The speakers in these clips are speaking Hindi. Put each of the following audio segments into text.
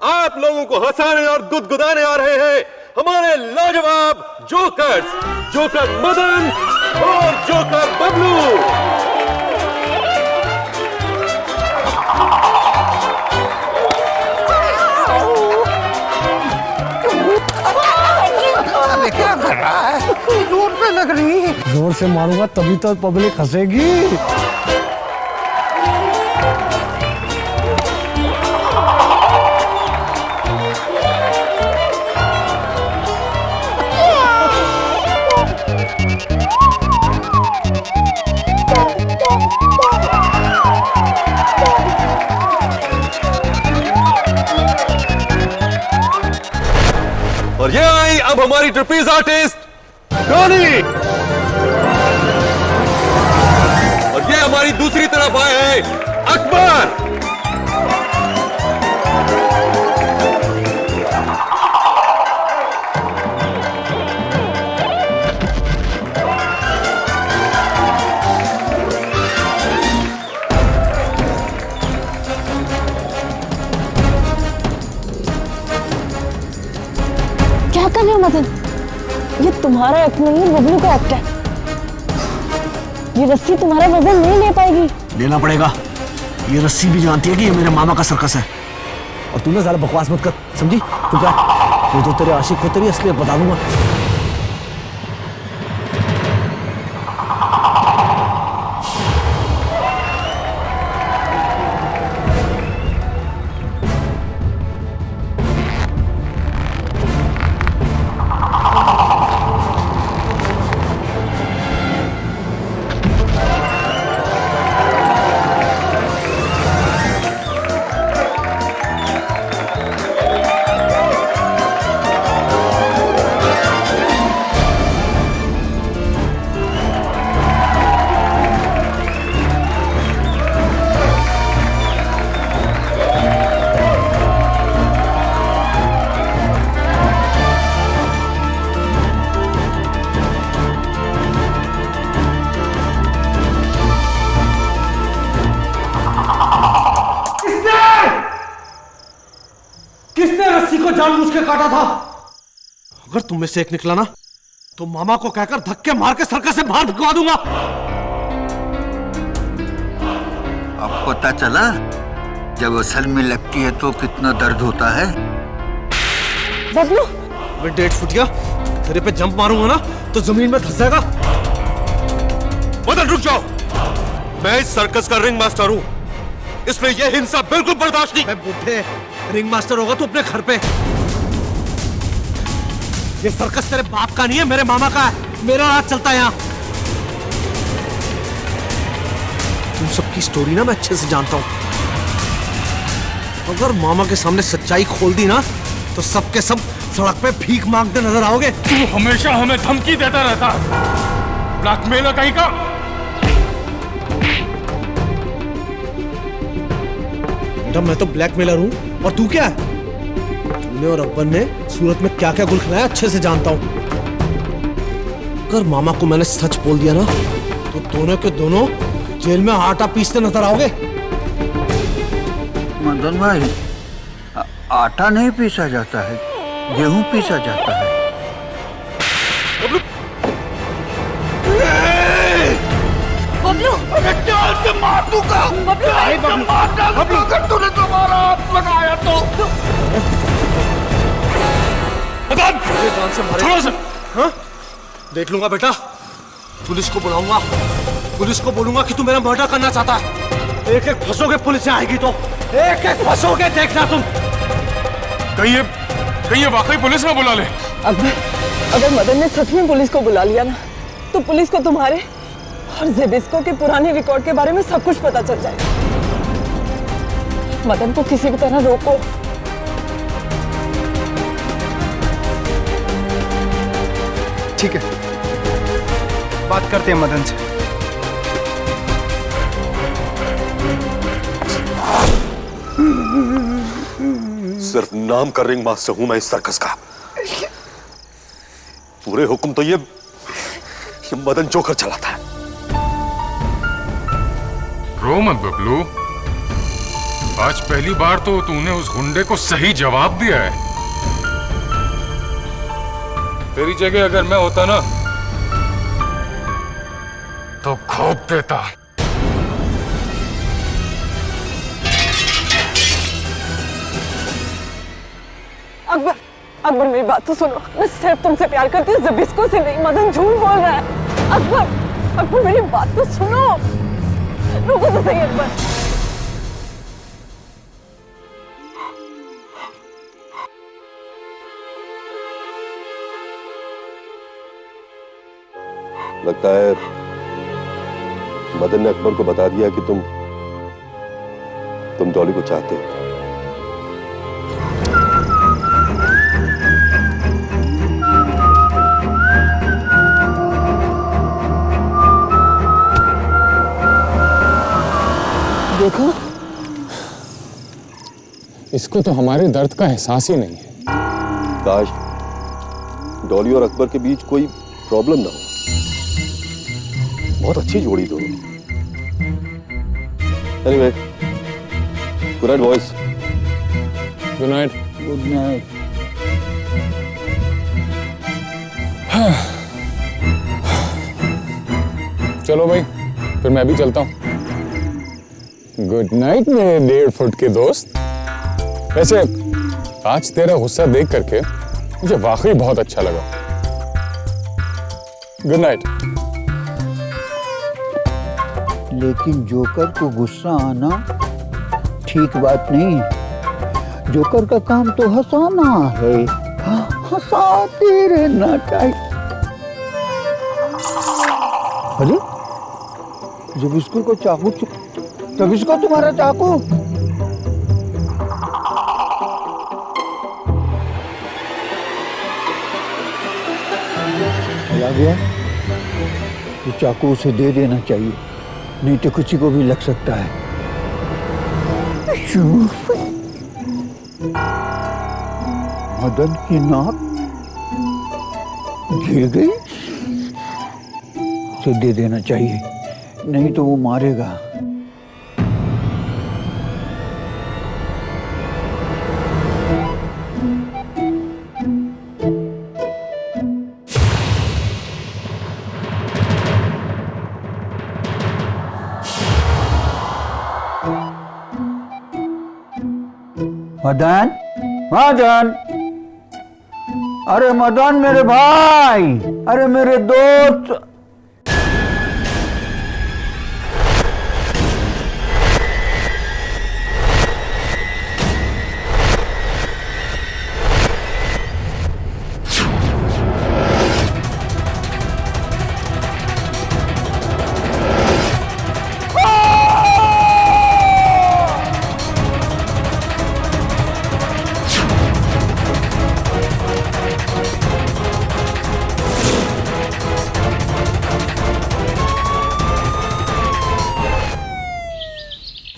आप लोगों को हंसाने और गुदगुदाने आ रहे हैं हमारे लाजवाब जोकर्स, जोकर मदन और जोकर बबलू। क्या कर रहा है? जोर से लग रही है। जोर से मारूंगा तभी तो पब्लिक हंसेगी। और ये आई अब हमारी ट्रपेज आर्टिस्ट टोनी। और ये हमारी दूसरी तरफ आए हैं अकबर। क्या कर रहे हो मदन? ये तुम्हारा एक्ट नहीं है, बबलू का एक्ट है। ये रस्सी तुम्हारा वजन नहीं ले पाएगी। लेना पड़ेगा। ये रस्सी भी जानती है कि ये मेरे मामा का सर्कस है। और तू ना ज़्यादा बकवास मत कर, समझी? तू क्या? वो जो तेरे आशिक को तेरी असलियत बता दूंगा। किसने रस्सी को जानबूझ के काटा था? अगर तुम में से एक निकला ना तो मामा को कहकर धक्के मार के सर्कस से बाहर भिजवा दूंगा। अब पता चला जब असल में लगती है तो कितना दर्द होता है। बबलू, मैं 1.5 फुटिया तेरे पे जंप मारूंगा ना तो जमीन में धंस जाएगा। मदन रुक जाओ, मैं इस सर्कस का रिंग मास्टर हूं, इसमें यह हिंसा बिल्कुल बर्दाश्त नहीं। मैं बुढ़े रिंग मास्टर होगा तो अपने घर पे। ये सर्कस तेरे बाप का नहीं है, मेरे मामा का है। मेरा राज चलता है यहाँ। तुम सबकी स्टोरी ना मैं अच्छे से जानता हूं। अगर मामा के सामने सच्चाई खोल दी ना तो सबके सब सड़क पे भीख मांगते नजर आओगे। तू हमेशा हमें धमकी देता रहता, ब्लैकमेलर कहीं का। बेटा मैं तो ब्लैकमेलर हूं और तू क्या है? तूने और अब्बन ने सूरत में क्या क्या गुल खिलाया अच्छे से जानता हूं। अगर मामा को मैंने सच बोल दिया ना तो दोनों के दोनों जेल में आटा पीसते नजर आओगे। मदन भाई, आटा नहीं पीसा जाता है, गेहूं पीसा जाता है। बबलू, जान से मार दूंगा। बबलू, अगर तूने तुम्हारा हाथ लगाया तो। जान से मारे। हाँ? देख लूंगा बेटा, पुलिस को बुलाऊंगा, पुलिस को बोलूंगा कि तू मेरा मर्डर करना चाहता है। एक एक फंसोगे, पुलिस आएगी तो एक एक फंसोगे, देखना तुम। कहीं ये वाकई पुलिस ना बुला ले। अगर मदन ने सच में पुलिस को बुला लिया ना तो पुलिस को तुम्हारे और जेबिस्को के पुराने रिकॉर्ड के बारे में सब कुछ पता चल जाएगा। मदन को किसी भी तरह रोको। ठीक है, बात करते हैं मदन से। सिर्फ नाम का रिंग मास्टर हूं मैं इस सर्कस का। पूरे हुक्म तो ये मदन जोकर चलाता है। रो मत बबलू, आज पहली बार तो तूने उस गुंडे को सही जवाब दिया है। तेरी जगह अगर मैं होता ना तो खोप देता। अकबर, अकबर मेरी बात तो सुनो। मैं सिर्फ तुमसे प्यार करती हूँ, ज़बिस्को से नहीं। मदन झूठ बोल रहा है। अकबर, अकबर मेरी बात तो सुनो। रुको तो सही अकबर। लगता है मदन ने अकबर को बता दिया कि तुम डॉली को चाहते हो। देखो, इसको तो हमारे दर्द का एहसास ही नहीं है। काश डॉली और अकबर के बीच कोई प्रॉब्लम ना हो। बहुत अच्छी जोड़ी दोनों। Anyway, good night boys. Good night. Good night. चलो भाई, फिर मैं भी चलता हूँ। गुड नाइट मेरे 1.5 फुट के दोस्त। वैसे आज तेरा गुस्सा देख करके मुझे वाकई बहुत अच्छा लगा। Good night. लेकिन जोकर को गुस्सा आना ठीक बात नहीं है। जोकर का काम तो हंसाना है। हंसाते रहना चाहिए। अरे जब इसको को चाकू तब इसको तुम्हारा चाकू। चला गया। ये चाकू उसे दे देना चाहिए, नहीं तो किसी को भी लग सकता है। मदन की नाक गिर गई। उसे दे देना चाहिए, नहीं तो वो मारेगा। मदन, मदन, अरे मदन मेरे भाई, अरे मेरे दोस्त।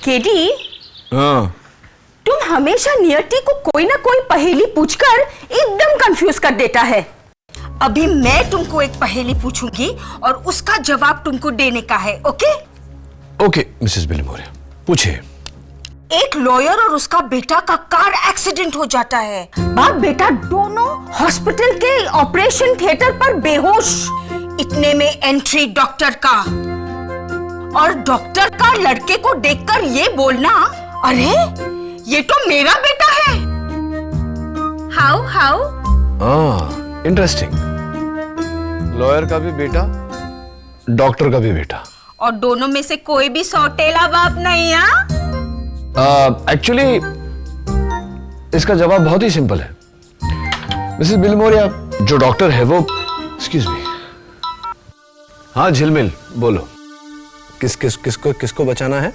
केडी, तुम हमेशा नियति को कोई ना कोई पहेली पूछकर एकदम कंफ्यूज कर देता है। अभी मैं तुमको एक पहेली पूछूंगी और उसका जवाब तुमको देने का है। ओके? ओके मिसेस बिलमोरिया, पूछिए। एक लॉयर और उसका बेटा का कार एक्सीडेंट हो जाता है। बाप बेटा दोनों हॉस्पिटल के ऑपरेशन थिएटर पर बेहोश। इतने में एंट्री डॉक्टर का, और डॉक्टर का लड़के को देखकर ये बोलना, अरे ये तो मेरा बेटा है। How interesting. लॉयर का भी बेटा, डॉक्टर का भी बेटा, और दोनों में से कोई भी सौतेला बाप नहीं है। एक्चुअली इसका जवाब बहुत ही सिंपल है मिसेस बिलमोरिया। जो डॉक्टर है वो, एक्सक्यूज मी, हाँ झिलमिल बोलो। किसको बचाना है?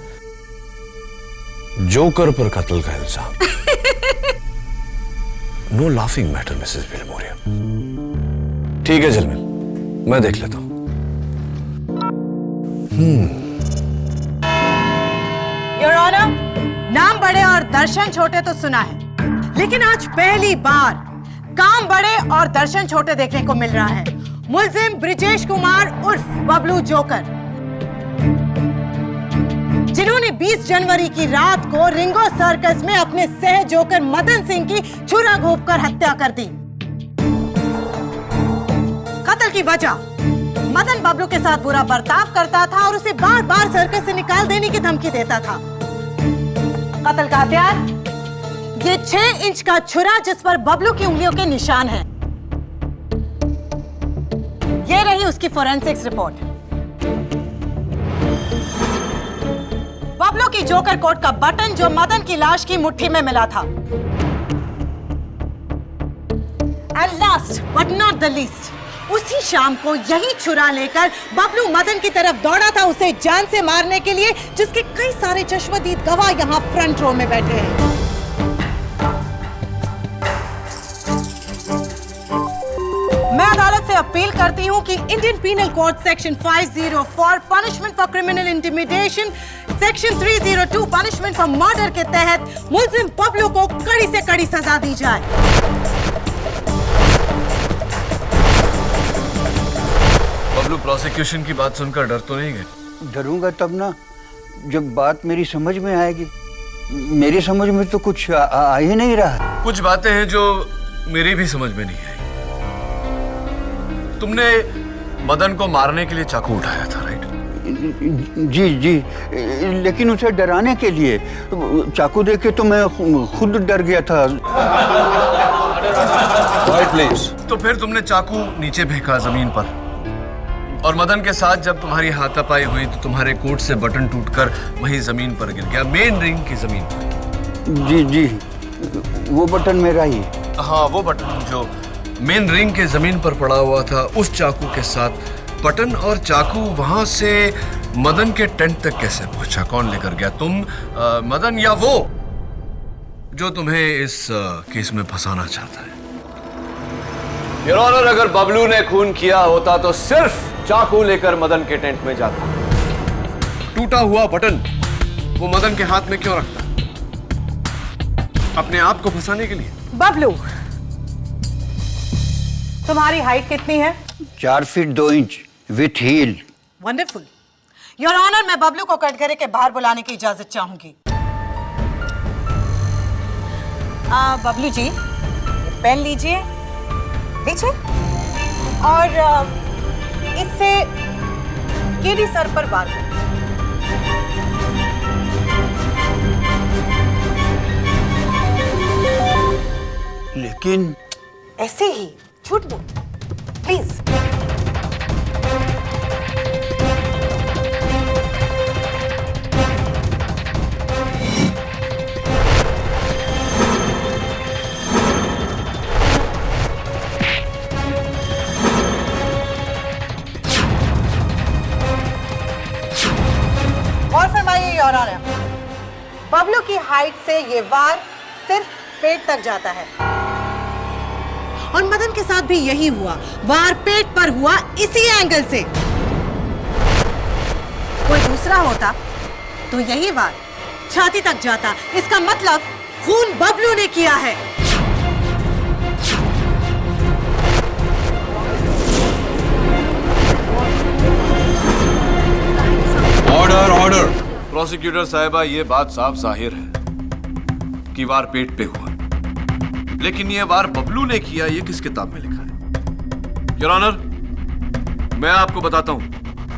जोकर पर कत्ल का इल्जाम। No laughing matter Mrs Bilimoria. ठीक है झिलमिल, मैं देख लेता हूं। योर ऑनर, नाम बड़े और दर्शन छोटे तो सुना है, लेकिन आज पहली बार काम बड़े और दर्शन छोटे देखने को मिल रहा है। मुलजिम ब्रिजेश कुमार उर्फ बबलू जोकर, जिन्होंने 20 जनवरी की रात को रिंगो सर्कस में अपने सह जोकर मदन सिंह की छुरा घोंपकर हत्या कर दी। कत्ल की वजह, मदन बबलू के साथ बुरा बर्ताव करता था और उसे बार बार सर्कस से निकाल देने की धमकी देता था। कत्ल का हथियार, ये 6 इंच का छुरा जिस पर बबलू की उंगलियों के निशान हैं। ये रही उसकी फोरेंसिक्स रिपोर्ट। बबलू की जोकर कोट का बटन जो मदन की लाश की मुट्ठी में मिला था। And last but not the least, उसी शाम को यही छुरा लेकर बबलू मदन की तरफ दौड़ा था उसे जान से मारने के लिए, जिसके कई सारे चश्मदीद गवाह यहां फ्रंट रो में बैठे हैं। मैं अदालत से अपील करती हूं कि Indian penal code section 504 punishment for criminal intimidation, section 302 punishment for murder के तहत मुल्जिम बबलू को कड़ी से कड़ी सजा दी जाए। बबलू प्रोसिक्यूशन की बात सुनकर डर तो नहीं गए? डरूंगा तब ना जब बात मेरी समझ में आएगी। मेरी समझ में तो कुछ आ ही नहीं रहा। कुछ बातें हैं जो मेरी भी समझ में नहीं आई। तुमने मदन को मारने के लिए चाकू उठाया था, राइट? जी जी, लेकिन उसे डराने के लिए। चाकू देख के तो मैं खुद डर गया था। प्लीज। तो फिर तुमने चाकू नीचे फेंका जमीन पर, और मदन के साथ जब तुम्हारी हाथापाई हुई तो तुम्हारे कोट से बटन टूटकर वही जमीन पर गिर गया, मेन रिंग की जमीन पर। जी जी, वो बटन मेरा ही। हाँ, वो बटन जो मेन रिंग के जमीन पर पड़ा हुआ था, उस चाकू के साथ बटन और चाकू वहां से मदन के टेंट तक कैसे पहुंचा? कौन लेकर गया? तुम, मदन, या वो जो तुम्हें इस केस में फंसाना चाहता है? योर ऑनर, अगर बबलू ने खून किया होता तो सिर्फ चाकू लेकर मदन के टेंट में जाता। टूटा हुआ बटन वो मदन के हाथ में क्यों रखता? अपने आप को फंसाने के लिए। बबलू, तुम्हारी हाइट कितनी है? 4 feet 2 inch with heel. Wonderful. Your honour, मैं बबलू को कटघरे के बाहर बुलाने की इजाजत चाहूंगी। बबलू जी, पेन लीजिए, लीजिए, और इससे केडी सर पर वार करें। लेकिन ऐसे ही झूठ बोल, प्लीज। और फरमाइए योर ऑनर, बबलू की हाइट से ये वार सिर्फ पेट तक जाता है, और मदन के साथ भी यही हुआ। वार पेट पर हुआ इसी एंगल से। कोई दूसरा होता तो यही वार छाती तक जाता। इसका मतलब खून बबलू ने किया है। Order, order. प्रोसिक्यूटर साहिबा, ये बात साफ जाहिर है कि वार पेट पे हुआ, लेकिन ये वार बबलू ने किया, ये किस किताब में लिखा है? योर ऑनर, मैं आपको बताता हूं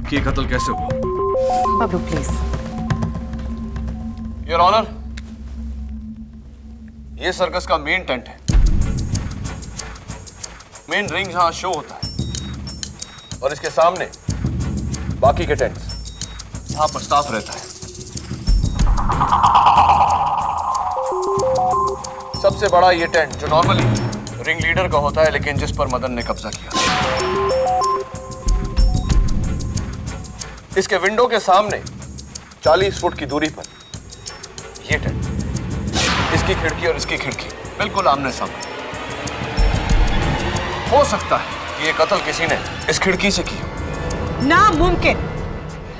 कि ये कत्ल कैसे हुआ। बबलू प्लीज। योर ऑनर, ये सर्कस का मेन टेंट है, मेन रिंग जहां शो होता है, और इसके सामने बाकी के टेंट्स जहां पर स्टाफ रहता है। सबसे बड़ा ये टेंट जो नॉर्मली रिंग लीडर का होता है, लेकिन जिस पर मदन ने कब्जा किया। इसके विंडो के सामने 40 फुट की दूरी पर ये टेंट, इसकी खिड़की और इसकी खिड़की बिल्कुल आमने सामने। हो सकता है कि ये कत्ल किसी ने इस खिड़की से की। नामुमकिन।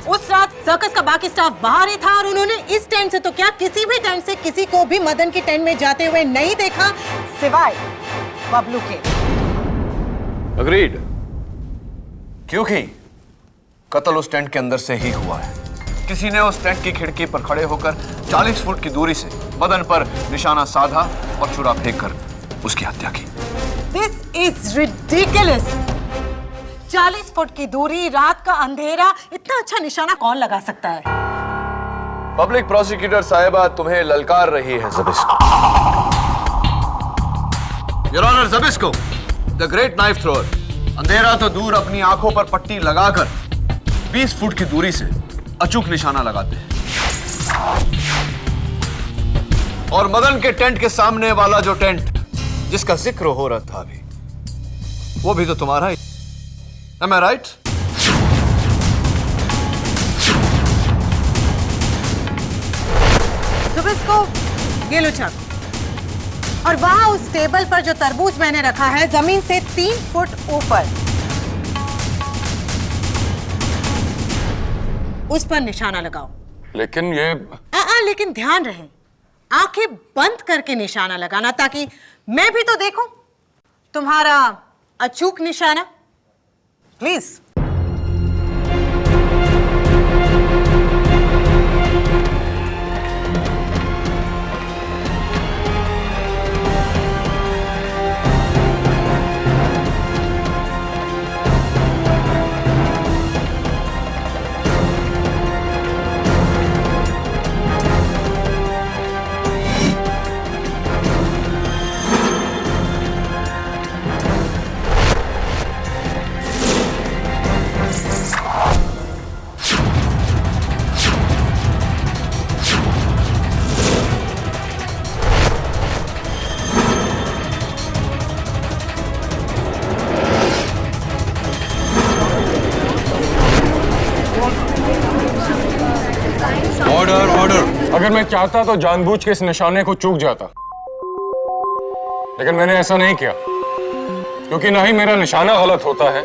उस रात सर्कस का बाकी स्टाफ बाहर ही था, और उन्होंने इस टेंट से तो क्या, किसी भी टेंट से किसी को भी मदन की टेंट में जाते हुए नहीं देखा, सिवाय बबलू के। अग्रीड, क्योंकि कत्ल उस टेंट के अंदर से ही हुआ है। किसी ने उस टेंट की खिड़की पर खड़े होकर 40 फुट की दूरी से मदन पर निशाना साधा और छुरा फेंक कर उसकी हत्या की। This is ridiculous. 40 फुट की दूरी, रात का अंधेरा, इतना अच्छा निशाना कौन लगा सकता है? पब्लिक प्रोसिक्यूटर साहिबा तुम्हें ललकार रही है Zbyszko. Your honour, Zbyszko the great knife thrower अंधेरा तो दूर अपनी आंखों पर पट्टी लगाकर 20 फुट की दूरी से अचूक निशाना लगाते हैं। और मदन के टेंट के सामने वाला जो टेंट जिसका जिक्र हो रहा था अभी, वो भी तो तुम्हारा ही। Am I right? ज़बिस्को, ये लो चाकू। और वहां उस टेबल पर जो तरबूज मैंने रखा है, जमीन से 3 फुट ऊपर, उस पर निशाना लगाओ। लेकिन ये लेकिन ध्यान रहे, आंखें बंद करके निशाना लगाना, ताकि मैं भी तो देखूं तुम्हारा अचूक निशाना। प्लीज। Order order. अगर मैं चाहता तो जानबूझ के इस निशाने को चूक जाता, लेकिन मैंने ऐसा नहीं किया, क्योंकि ना ही मेरा निशाना गलत होता है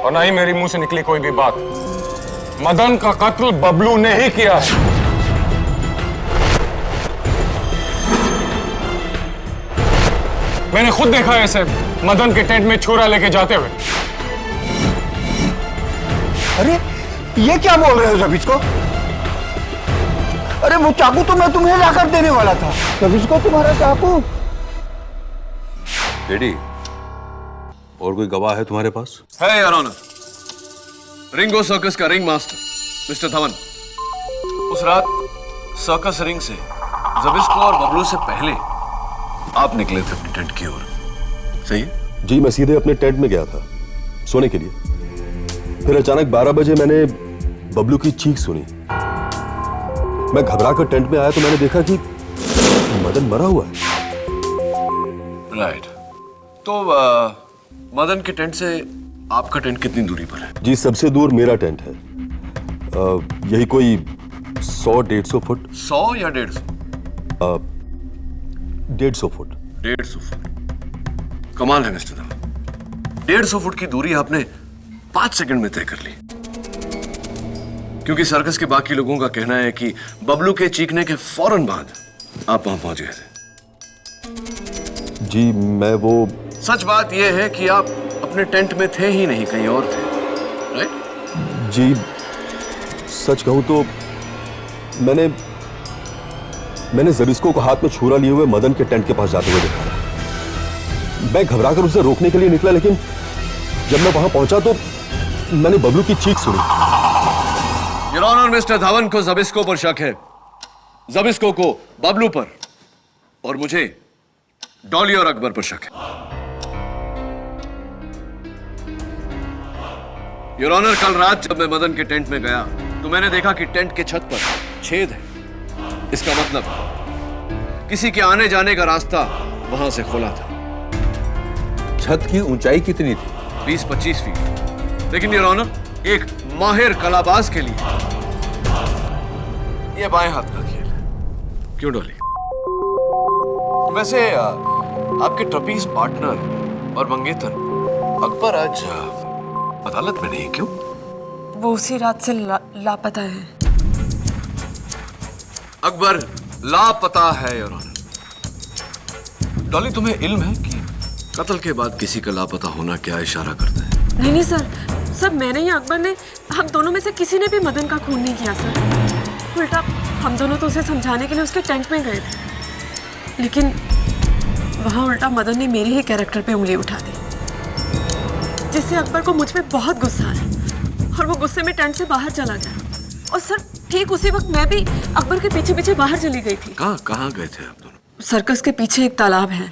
और ना ही मेरी मुंह से निकली कोई भी बात। मदन का कत्ल बबलू ने ही किया है। मैंने खुद देखा है इसे मदन के टेंट में छुरा लेके जाते हुए। अरे ये क्या बोल रहे हो ज़बिस्को? अरे वो चाकू तो मैं तुम्हें लाकर देने वाला था। ज़बिस्को, तुम्हारा चाकू। डैडी, और कोई गवाह है तुम्हारे पास? है योर ऑनर, रिंगो सर्कस का रिंग मास्टर मिस्टर धवन। उस रात सर्कस रिंग से ज़बिस्को और बबलू से पहले आप निकले थे अपनी टेंट की ओर, सही है? जी, मैं सीधे अपने टेंट में गया था सोने के लिए। फिर अचानक 12 बजे मैंने बबलू की चीख सुनी। मैं घबरा कर टेंट में आया तो मैंने देखा कि मदन मरा हुआ है। राइट। तो मदन के टेंट से आपका टेंट कितनी दूरी पर है? जी, सबसे दूर मेरा टेंट है। यही कोई 100-150 फुट। 100 या 150? 150 फुट। 150 फुट। कमाल है मिस्टर धवन, 150 फुट की दूरी आपने 5 सेकंड में तय कर ली। क्योंकि सर्कस के बाकी लोगों का कहना है कि बबलू के चीखने के फौरन बाद आप वहां पहुंच गए थे। जी, मैं वो। सच बात यह है कि आप अपने टेंट में थे ही नहीं, कहीं और थे, राइट? जी, सच कहूं तो मैंने ज़बिस्को को हाथ में छुरा लिए हुए मदन के टेंट के पास जाते हुए देखा। मैं घबराकर उसे रोकने के लिए निकला, लेकिन जब मैं वहां पहुंचा तो मैंने बबलू की चीख सुनी। योर ऑनर, मिस्टर धवन को ज़बिस्को पर शक है, ज़बिस्को को बबलू पर, और मुझे डॉली और अकबर पर शक है। योर ऑनर, कल रात जब मैं मदन के टेंट में गया तो मैंने देखा कि टेंट के छत पर छेद है। इसका मतलब किसी के आने जाने का रास्ता वहां से खुला था। छत की ऊंचाई कितनी थी? 20-25 फीट। लेकिन योर ऑनर, एक माहिर कलाबाज के लिए यह बाएं हाथ का खेल है, क्यों डॉली? वैसे आपके ट्रपीज पार्टनर और मंगेतर अकबर आज अदालत में नहीं, क्यों? वो उसी रात से लापता है। अकबर लापता है योर ऑनर। डॉली, तुम्हें इल्म है कि कत्ल के बाद किसी का लापता होना क्या इशारा करता है? नहीं सर, मैंने या अकबर ने हम दोनों में से किसी ने भी मदन का खून नहीं किया सर। उल्टा हम दोनों तो उसे समझाने के लिए उसके टेंट में गए थे, लेकिन वहां उल्टा मदन ने मेरे ही कैरेक्टर पे उंगली उठा दी, जिससे अकबर को मुझ पे बहुत गुस्सा आया और वो गुस्से में टेंट से बाहर चला गया। और सर ठीक उसी वक्त मैं भी अकबर के पीछे पीछे बाहर चली गई थी। कहाँ गए थे आप दोनों? सर्कस के पीछे एक तालाब है,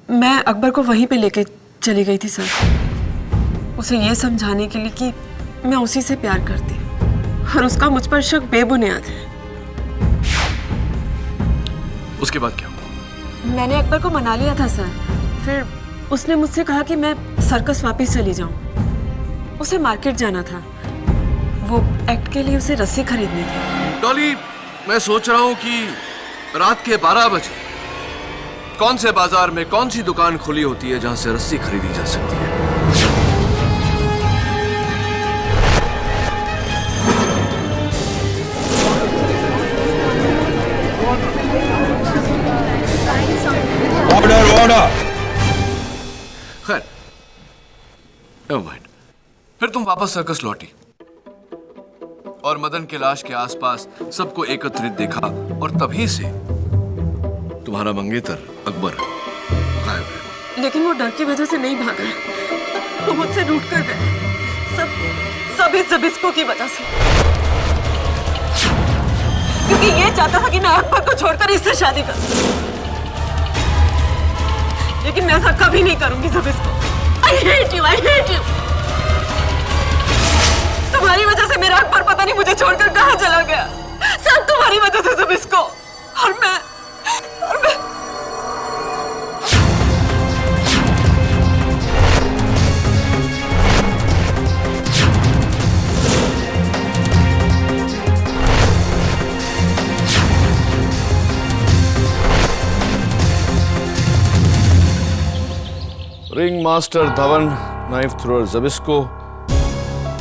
मैं अकबर को वहीं पे लेके चली गई थी सर, उसे ये समझाने के लिए कि मैं उसी से प्यार करती हूँ और उसका मुझ पर शक बेबुनियाद है। उसके बाद क्या हुआ? मैंने अकबर को मना लिया था सर, फिर उसने मुझसे कहा कि मैं सर्कस वापस चली जाऊं। उसे मार्केट जाना था, वो एक्ट के लिए उसे रस्सी खरीदनी थी। डॉली, मैं सोच रहा हूँ कि रात के 12 बजे कौन से बाजार में कौन सी दुकान खुली होती है जहां से रस्सी खरीदी जा सकती है? Order order. खैर, नेवर माइंड। फिर तुम वापस सर्कस लौटी और मदन के लाश के आसपास सबको एकत्रित देखा और तभी से तुम्हारा मंगेतर अकबर गायब है। लेकिन वो डर की वजह से नहीं भागा, वो मुझसे रूठ कर गया। सब इस जबिस्को की वजह से, क्योंकि ये चाहता था कि मैं अकबर को छोड़कर इससे शादी करूं, लेकिन मैं ऐसा कभी नहीं करूंगी जबिस्को। I hate you, I hate you। तुम्हारी वजह से मेरा अकबर पता नहीं मुझे छोड़कर कहाँ चला गया, सब तुम्हारी वजह से जबिस्को। और मैं ring master Dhawan, knife thrower Zbyszko,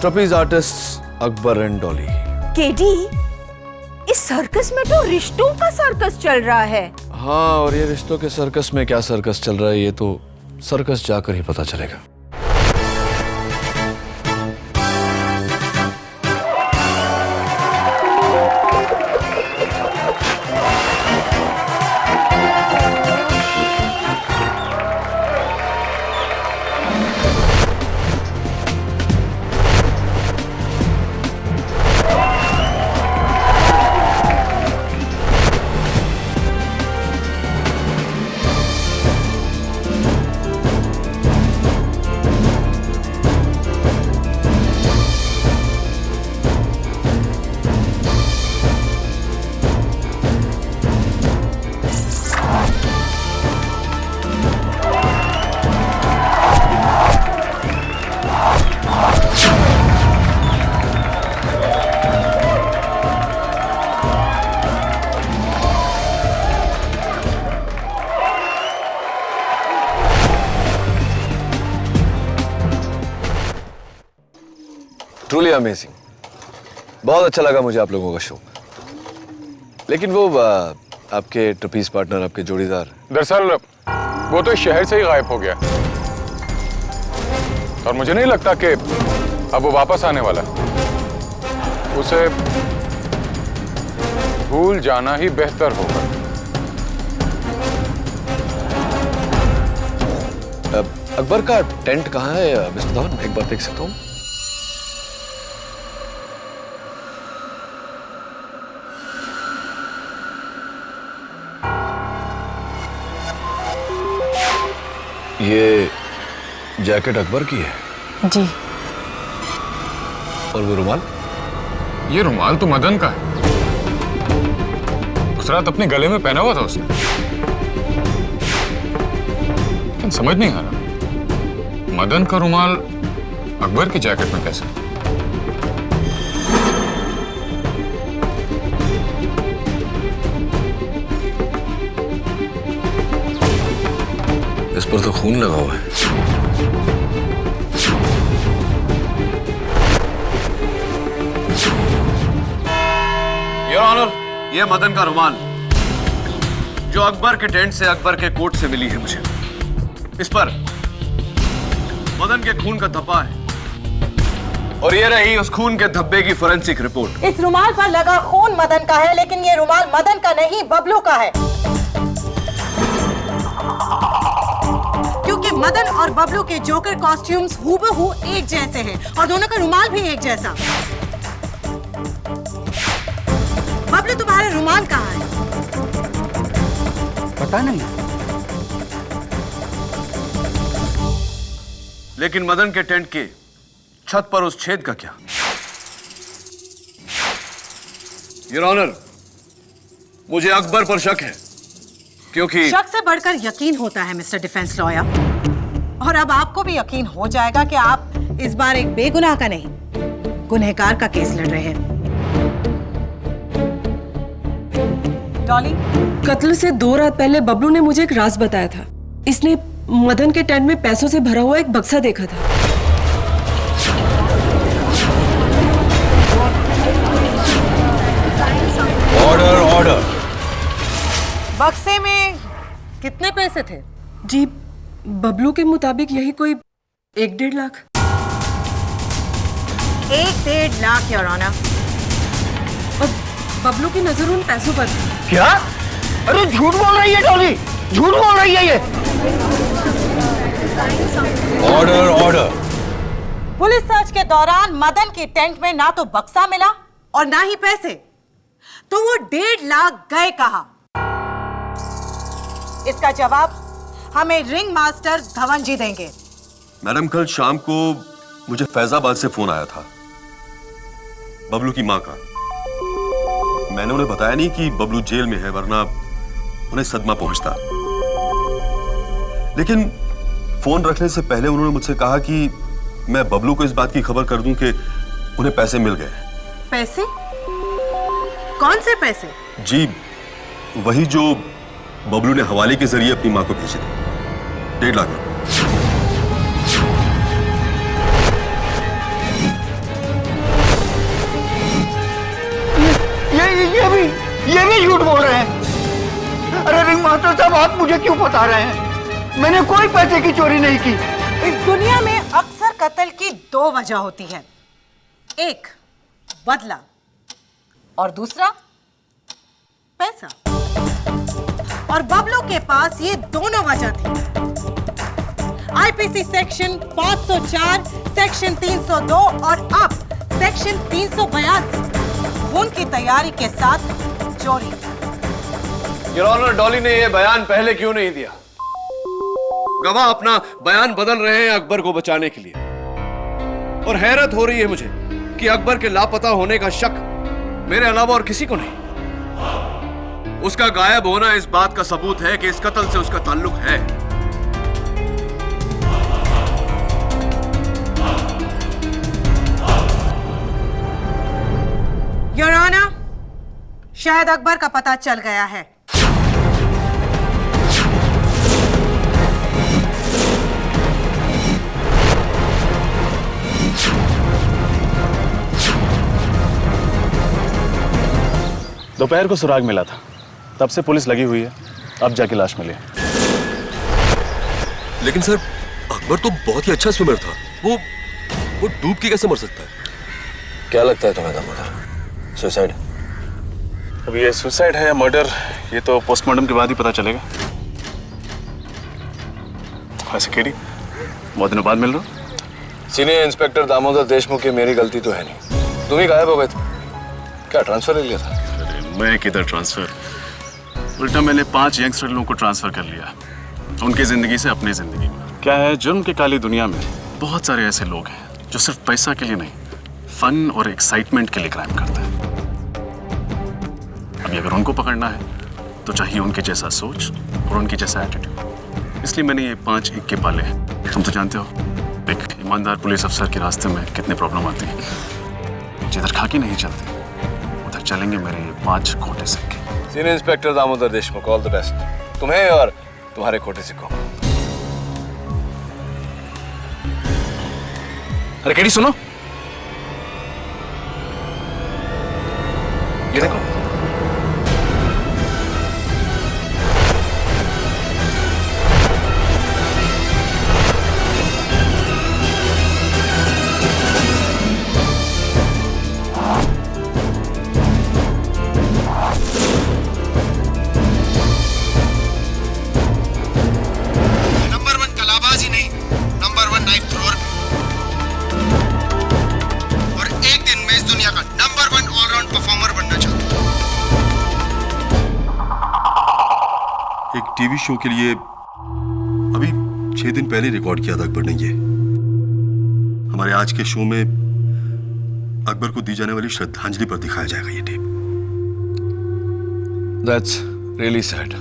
trapeze artist Akbar and Dolly. KD, इस सर्कस में तो रिश्तों का सर्कस चल रहा है। हाँ, और ये रिश्तों के सर्कस में क्या सर्कस चल रहा है ये तो सर्कस जाकर ही पता चलेगा। ट्रूली अमेजिंग, बहुत अच्छा लगा मुझे आप लोगों का शो। लेकिन वो आपके ट्रपीज पार्टनर, आपके जोड़ीदार, दरअसल वो तो इस शहर से ही गायब हो गया और मुझे नहीं लगता कि अब वो वापस आने वाला। उसे भूल जाना ही बेहतर होगा। अकबर का टेंट कहाँ है मिस्टर धवन? एक बार देख सकता हूँ? ये जैकेट अकबर की है? जी। और वो रुमाल? ये रुमाल तो मदन का है, उस रात अपने गले में पहना हुआ था उसने। लेकिन समझ नहीं आ रहा मदन का रुमाल अकबर की जैकेट में कैसे? इस पर तो खून लगा हुआ है। योर ऑनर, ये मदन का रुमाल जो अकबर के टेंट से, अकबर के कोट से मिली है मुझे। इस पर मदन के खून का धब्बा है और ये रही उस खून के धब्बे की फोरेंसिक रिपोर्ट। इस रुमाल पर लगा खून मदन का है, लेकिन ये रुमाल मदन का नहीं, बबलू का है। क्योंकि मदन और बबलू के जोकर कॉस्ट्यूम्स हूबहू एक जैसे हैं और दोनों का रुमाल भी एक जैसा। बबलू, तुम्हारा रुमाल कहाँ है? पता नहीं। लेकिन मदन के टेंट के छत पर उस छेद का क्या? योर ऑनर, मुझे अकबर पर शक है, क्योंकि शक से बढ़कर यकीन होता है मिस्टर डिफेंस लॉयर। और अब आपको भी यकीन हो जाएगा कि आप इस बार एक बेगुनाह का नहीं, गुनहगार का केस लड़ रहे हैं। डॉली, कत्ल से 2 रात पहले बबलू ने मुझे एक राज बताया था। इसने मदन के टेंट में पैसों से भरा हुआ एक बक्सा देखा था। Order order. बक्से में कितने पैसे थे? जी, बबलू के मुताबिक यही कोई 1-1.5 लाख। 1-1.5 lakh your honour. और बबलू की नजर उन पैसों पर थी। क्या? अरे झूठ बोल रही है डॉली, झूठ बोल रही है ये। Order order. पुलिस सर्च के दौरान मदन की टेंट में ना तो बक्सा मिला और ना ही पैसे, तो वो 1.5 लाख गए कहाँ? इसका जवाब हमें रिंग मास्टर धवन जी देंगे। मैडम, कल शाम को मुझे फैजाबाद से फोन आया था बबलू की मां का। मैंने उन्हें बताया नहीं कि बबलू जेल में है, वरना उन्हें सदमा पहुंचता। लेकिन फोन रखने से पहले उन्होंने मुझसे कहा कि मैं बबलू को इस बात की खबर कर दूं कि उन्हें पैसे मिल गए। पैसे? कौन से पैसे? जी, वही जो बबलू ने हवाले के जरिए अपनी मां को भेजे थे, 1.5 लाख रुपए। ये भी झूठ बोल रहे हैं। अरे रिंग मास्टर साहब, आप मुझे क्यों बता रहे हैं? मैंने कोई पैसे की चोरी नहीं की। इस दुनिया में अक्सर कत्ल की 2 वजह होती है, एक बदला और दूसरा पैसा। और बबलू के पास ये दोनों वजह थी। आईपीसी सेक्शन 504, सेक्शन 302 और अब सेक्शन 382 खून की तैयारी के साथ चोरी। योर ऑनर, डॉली ने यह बयान पहले क्यों नहीं दिया? गवाह अपना बयान बदल रहे हैं अकबर को बचाने के लिए। और हैरत हो रही है मुझे कि अकबर के लापता होने का शक मेरे अलावा और किसी को नहीं। उसका गायब होना इस बात का सबूत है कि इस कत्ल से उसका ताल्लुक है। योर ऑनर, शायद अकबर का पता चल गया है। दोपहर को सुराग मिला था, तब से पुलिस लगी हुई है, अब जाके लाश मिली। लेकिन सर, अकबर तो बहुत ही अच्छा स्विमर था। वो डूब के कैसे मर सकता है? क्या लगता है तुम्हें दामोदर? सुसाइड? अब ये सुसाइड है या मर्डर, ये तो पोस्टमार्टम के बाद ही पता चलेगा। वैसे केडी, बहुत दिनों बाद मिल रहा हूं। सीनियर इंस्पेक्टर दामोदर देशमुख की मेरी गलती तो है नहीं। तुम ही गायब हो गए थे। क्या ट्रांसफर ले लिया था? मैं किधर ट्रांसफर, उल्टा मैंने 5 यंगस्टर लोगों को ट्रांसफर कर लिया, उनकी जिंदगी से अपनी जिंदगी में। क्या है, जुर्म की काली दुनिया में बहुत सारे ऐसे लोग हैं जो सिर्फ पैसा के लिए नहीं, फन और एक्साइटमेंट के लिए क्राइम करते हैं। अभी अगर उनको पकड़ना है तो चाहिए उनके जैसा सोच और उनके जैसा एटीट्यूड। इसलिए मैंने ये 5 इक्के पाले हैं। तुम तो जानते हो एक ईमानदार पुलिस अफसर के रास्ते में कितनी प्रॉब्लम आती है। जिधर खाकी नहीं चलती उधर चलेंगे मेरे ये 5 खोटे सिक्के। Senior inspector Damodar Deshmukh, all the best तुम्हें और तुम्हारे खोटे सिक्कों को। अरे केडी सुनो, ये देखो। नंबर 1 कलाबाज ही नहीं, नंबर 1 नाइफ थ्रोअर भी। और एक दिन मैं इस दुनिया का नंबर 1 ऑलराउंड परफॉर्मर बनना चाहता हूँ। एक टीवी शो के लिए अभी 6 दिन पहले रिकॉर्ड किया था अकबर ने ये। हमारे आज के शो में अकबर को दी जाने वाली श्रद्धांजलि पर दिखाया जाएगा ये टेप। That's really sad.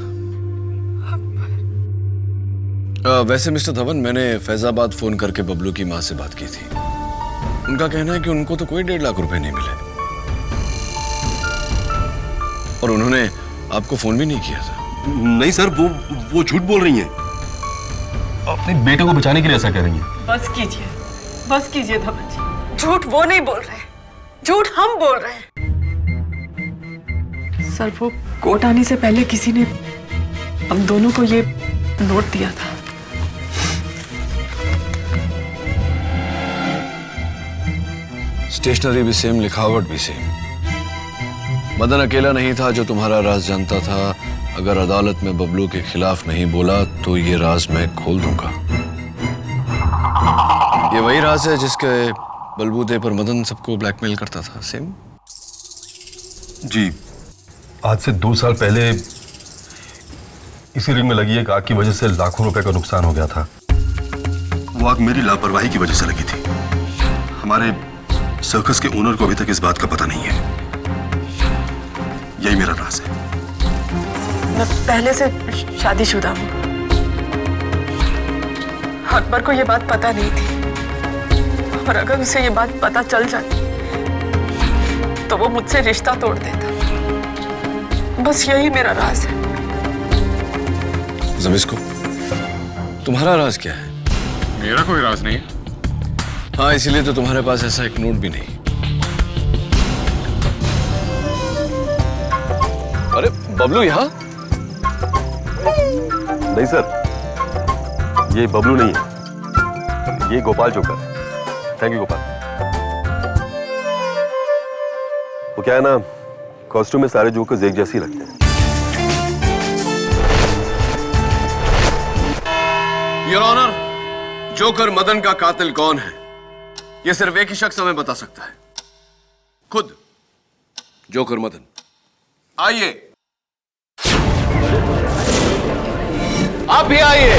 वैसे मिस्टर धवन, मैंने फैजाबाद फोन करके बबलू की माँ से बात की थी। उनका कहना है कि उनको तो कोई 1.5 लाख रुपए नहीं मिले और उन्होंने आपको फोन भी नहीं किया था। नहीं सर, वो झूठ बोल रही हैं। अपने बेटे को बचाने के लिए ऐसा कह रही हैं। बस कीजिए धवन जी। झूठ वो नहीं बोल रहे, झूठ हम बोल रहे हैं। सर, वो कोर्ट आने से पहले किसी ने हम दोनों को ये नोट दिया था। स्टेशनरी भी सेम, लिखावट भी सेम। मदन अकेला नहीं था जो तुम्हारा राज जानता था। अगर अदालत में बबलू के खिलाफ नहीं बोला तो ये राज मैं खोल दूंगा। ये वही राज है जिसके बलबूते पर मदन सबको ब्लैकमेल करता था। सेम जी, आज से 2 साल पहले इसी रिंग में लगी एक आग की वजह से लाखों रुपए का नुकसान हो गया था। वो आग मेरी लापरवाही की वजह से लगी थी। हमारे सर्कस के ओनर को अभी तक इस बात का पता नहीं है। यही मेरा राज है। मैं पहले से शादीशुदा हूँ। अकबर को ये बात पता नहीं थी और अगर उसे ये बात पता चल जाती तो वो मुझसे रिश्ता तोड़ देता। बस यही मेरा राज है। ज़बिस्को, तुम्हारा राज क्या है? मेरा कोई राज नहीं है। हाँ, इसीलिए तो तुम्हारे पास ऐसा एक नोट भी नहीं। अरे बबलू यहाँ? नहीं सर, ये बबलू नहीं है, ये गोपाल जोकर है। Thank you Gopal. वो क्या है ना, कॉस्ट्यूम में सारे जोकर्स एक जैसे ही लगते हैं। योर ऑनर, जोकर मदन का कातिल कौन है ये सिर्फ एक ही शख्स हमें बता सकता है, खुद जोकर मदन। आइए, आप भी आइए।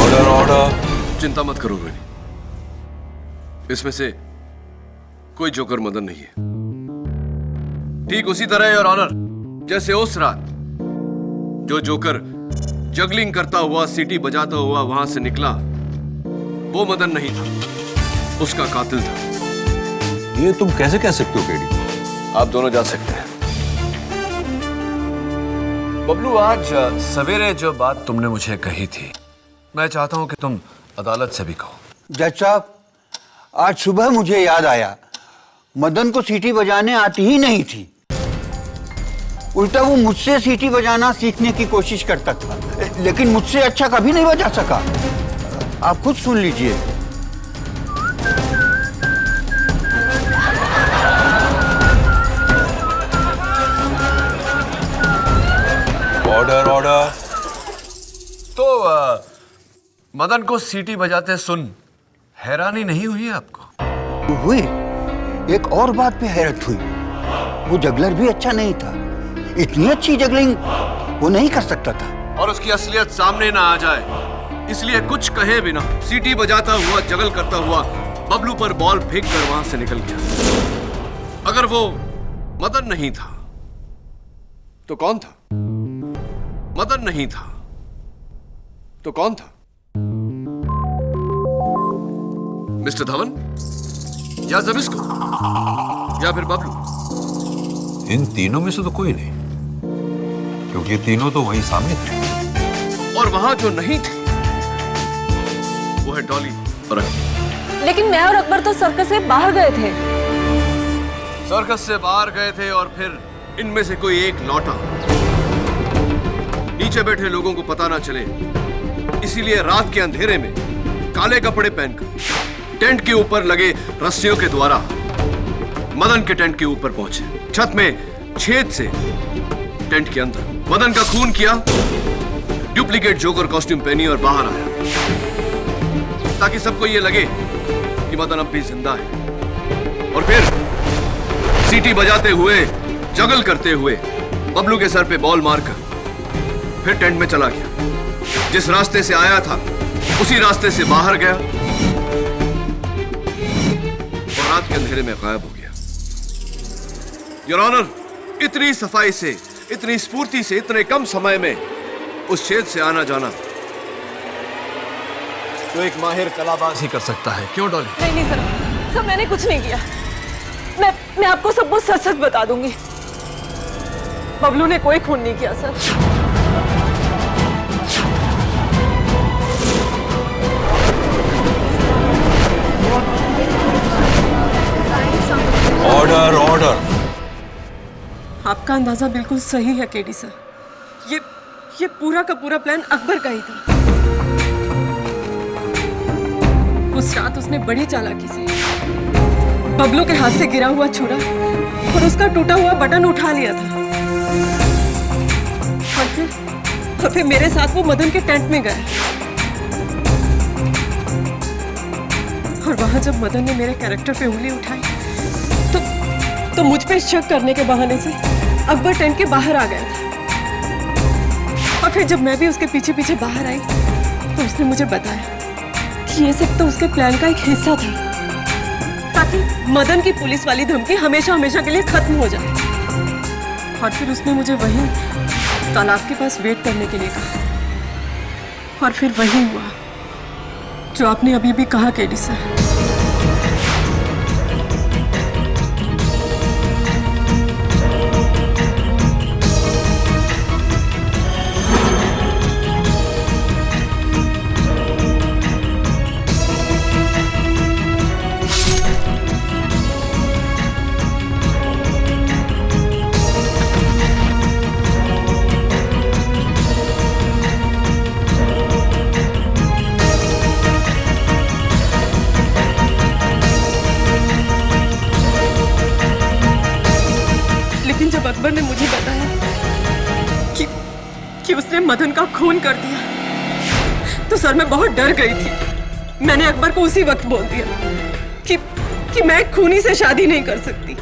Order order. चिंता मत करो रोहिणी, इसमें से कोई जोकर मदन नहीं है। ठीक उसी तरह योर ऑनर, जैसे उस रात जो जोकर जगलिंग करता हुआ, सीटी बजाता हुआ वहां से निकला, वो मदन नहीं था, उसका कातिल था। ये तुम कैसे कह सकते हो केडी? आप दोनों जा सकते हैं। बबलू, आज सवेरे जो बात तुमने मुझे कही थी, मैं चाहता हूं कि तुम अदालत से भी कहो। जज साहब, आज सुबह मुझे याद आया, मदन को सीटी बजाने आती ही नहीं थी। उल्टा वो मुझसे सीटी बजाना सीखने की कोशिश करता था, लेकिन मुझसे अच्छा कभी नहीं बजा सका। आप खुद सुन लीजिए। Order order. तो मदन को सीटी बजाते सुन हैरानी नहीं हुई आपको? हुई। एक और बात पे हैरत हुई, वो जगलर भी अच्छा नहीं था। इतनी अच्छी जगलिंग वो नहीं कर सकता था। और उसकी असलियत सामने ना आ जाए इसलिए कुछ कहे बिना सीटी बजाता हुआ, जगल करता हुआ बबलू पर बॉल फेंक कर वहां से निकल गया। अगर वो मदन नहीं था तो कौन था? मदन नहीं था तो कौन था? मिस्टर धवन या ज़बिस्को या फिर बबलू? इन तीनों में से तो कोई नहीं, क्योंकि ये तीनों तो वहीं सामने थे। और वहां जो नहीं थे वो है डॉली और अकबर। लेकिन मैं और अकबर तो सर्कस से बाहर गए थे। सर्कस से बाहर गए थे और फिर इनमें से कोई एक लौटा, नीचे नीचे बैठे लोगों को पता ना चले, इसीलिए रात के अंधेरे में काले कपड़े पहनकर टेंट के ऊपर लगे रस्सियों के द्वारा मदन के टेंट के ऊपर पहुंचे। छत में छेद से टेंट के अंदर मदन का खून किया, डुप्लीकेट जोकर कॉस्ट्यूम पहनी और बाहर आया, ताकि सबको यह लगे कि मदन अब भी जिंदा है। और फिर सीटी बजाते हुए, जगल करते हुए बबलू के सर पे बॉल मारकर फिर टेंट में चला गया। जिस रास्ते से आया था उसी रास्ते से बाहर गया और रात के अंधेरे में गायब हो गया। योर ऑनर, इतनी सफाई से, इतनी स्फूर्ति से, इतने कम समय में उस छेद से आना जाना तो एक माहिर कलाबाज ही कर सकता है, क्यों डॉली? नहीं सर, मैंने कुछ नहीं किया। मैं आपको सब कुछ सच सच बता दूंगी। बबलू ने कोई खून नहीं किया सर। Order, order. आपका अंदाजा बिल्कुल सही है केडी सर। ये पूरा का पूरा प्लान अकबर का ही था। उस रात उसने बड़ी चालाकी से बबलू के हाथ से गिरा हुआ छुरा और उसका टूटा हुआ बटन उठा लिया था और फिर मेरे साथ वो मदन के टेंट में गया। और वहां जब मदन ने मेरे कैरेक्टर पे उंगली उठाई तो मुझ पे शक करने के बहाने से अकबर टेंट के बाहर आ गया था। और फिर जब मैं भी उसके पीछे पीछे बाहर आई तो उसने मुझे बताया कि ये सब तो उसके प्लान का एक हिस्सा था, ताकि मदन की पुलिस वाली धमकी हमेशा हमेशा के लिए खत्म हो जाए। और फिर उसने मुझे वहीं तालाब के पास वेट करने के लिए कहा। और फिर वही हुआ जो आपने अभी भी कहा केडी सर। अकबर ने मुझे बताया कि उसने मदन का खून कर दिया तो सर मैं बहुत डर गई थी। मैंने अकबर को उसी वक्त बोल दिया कि मैं खूनी से शादी नहीं कर सकती।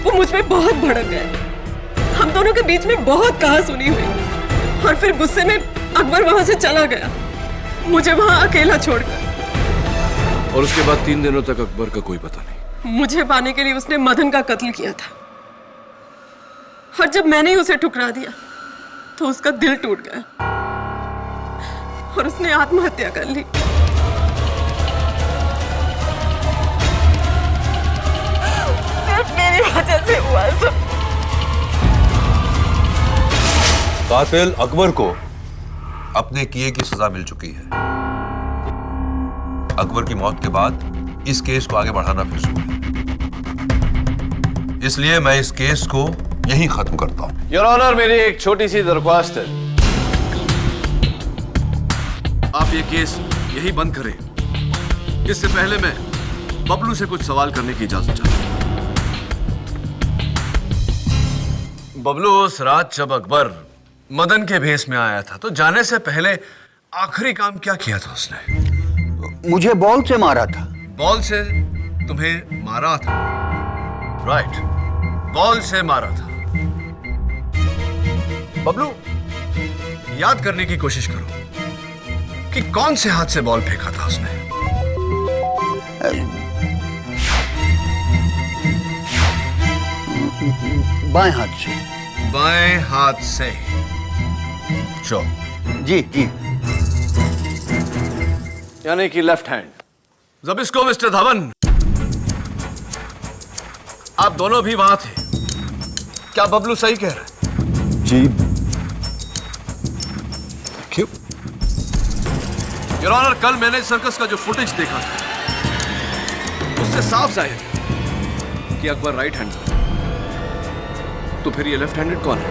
वो मुझ पे बहुत भड़क गया। हम दोनों के बीच में बहुत कहासुनी हुई और फिर गुस्से में अकबर वहां से चला गया, मुझे वहां अकेला छोड़कर। और उसके बाद 3 दिनों तक अकबर का कोई पता नहीं। मुझे पाने के लिए उसने मदन का कत्ल किया था और जब मैंने ही उसे ठुकरा दिया तो उसका दिल टूट गया और उसने आत्महत्या कर ली। सिर्फ मेरी वजह से हुआ सब। कातिल अकबर को अपने किए की सजा मिल चुकी है। अकबर की मौत के बाद इस केस को आगे बढ़ाना फिजूल है, इसलिए मैं इस केस को यहीं खत्म करता हूं। योर ऑनर, मेरी एक छोटी सी दरख्वास्त है। आप ये केस यही बंद करें। इससे पहले मैं बबलू से कुछ सवाल करने की इजाजत चाहता हूं। बबलू, उस रात जब अकबर मदन के भेस में आया था तो जाने से पहले आखिरी काम क्या किया था उसने? मुझे बॉल से मारा था। बॉल से तुम्हें मारा था? राइट, बॉल से मारा था। बबलू, याद करने की कोशिश करो कि कौन से हाथ से बॉल फेंका था उसने। बाएं हाथ से। बाएं हाथ से। शो। जी जी। यानी कि लेफ्ट हैंड। जबिस्को मिस्टर धवन, आप दोनों भी वहां थे, क्या बबलू सही कह रहा है? जी। क्यों? योर ऑनर, कल मैंने सर्कस का जो फुटेज देखा था उससे साफ जाहिर है कि अकबर राइट हैंड, तो फिर ये लेफ्ट हैंडेड कौन है?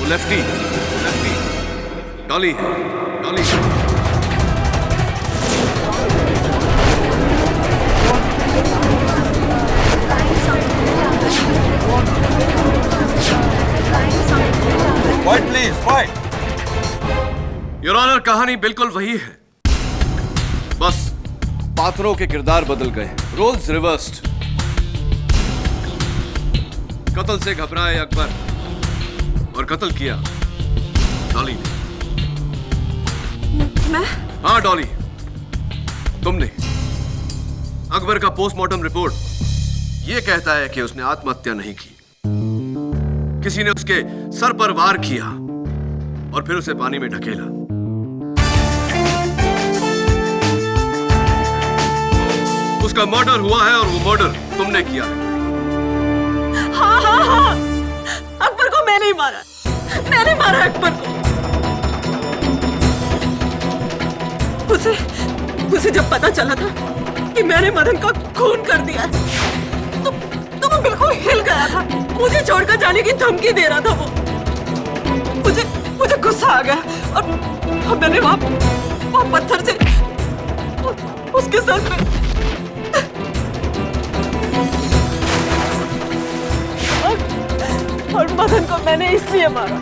लेफ्टी डॉली है, Dolly Quiet please, quiet. Your honour, कहानी बिल्कुल वही है, बस पात्रों के किरदार बदल गए, रोल्स रिवर्स्ड। कत्ल से घबराए अकबर और कत्ल किया डॉली ने। मैं? हाँ डॉली, तुमने। अकबर का पोस्टमार्टम रिपोर्ट यह कहता है कि उसने आत्महत्या नहीं की, किसी ने उसके सर पर वार किया और फिर उसे पानी में ढकेला। उसका मर्डर हुआ है और वो मर्डर तुमने किया है। हाँ, अकबर को मैंने ही मारा, मैंने मारा अकबर को। उसे जब पता चला था कि मैंने मदन का खून कर दिया तो वो बिल्कुल हिल गया था, मुझे छोड़कर जाने की धमकी दे रहा था वो। मुझे गुस्सा आ गया और मैंने वहां पत्थर से उसके सर पे और मदन को मैंने इसलिए मारा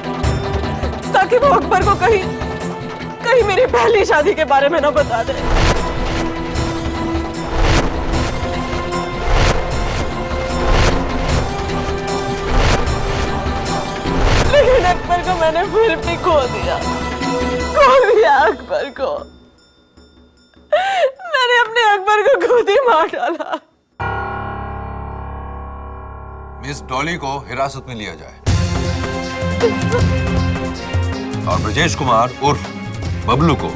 ताकि वो अकबर को कहीं मेरी पहली शादी के बारे में ना बता दे। लेकिन अकबर को मैंने फिर भी खो दिया अकबर को। मैंने अपने अकबर को खुद ही मार डाला। मिस डॉली को हिरासत में लिया जाए और ब्रजेश कुमार उर्फ बबलू को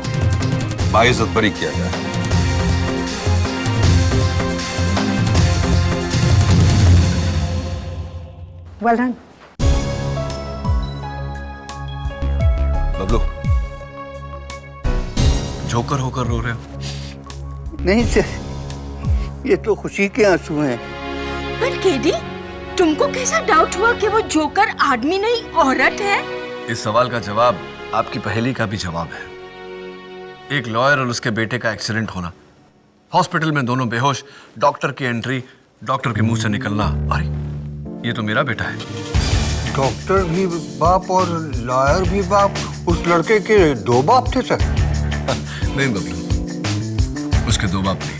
बाइज्जत बरी किया जाए। Well done. बबलू, जोकर होकर रो रहे हो? नहीं सर, ये तो खुशी के आंसू हैं। पर केडी, तुमको कैसा डाउट हुआ कि वो जोकर आदमी नहीं औरत है? इस सवाल का जवाब आपकी पहेली का भी जवाब है। एक लॉयर और उसके बेटे का एक्सीडेंट होना, हॉस्पिटल में दोनों बेहोश, डॉक्टर की एंट्री, डॉक्टर के मुंह से निकलना, अरे ये तो मेरा बेटा है। डॉक्टर भी बाप और लॉयर भी बाप, उस लड़के के दो बाप थे सर? नहीं बबलू, उसके दो बाप नहीं।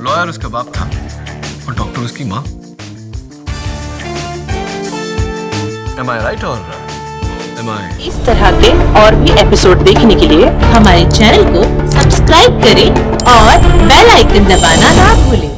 लॉयर उसका बाप था और डॉक्टर उसकी माँ। Am I right or am I? इस तरह के और भी एपिसोड देखने के लिए हमारे चैनल को सब्सक्राइब करें और बेल आइकन दबाना ना भूलें।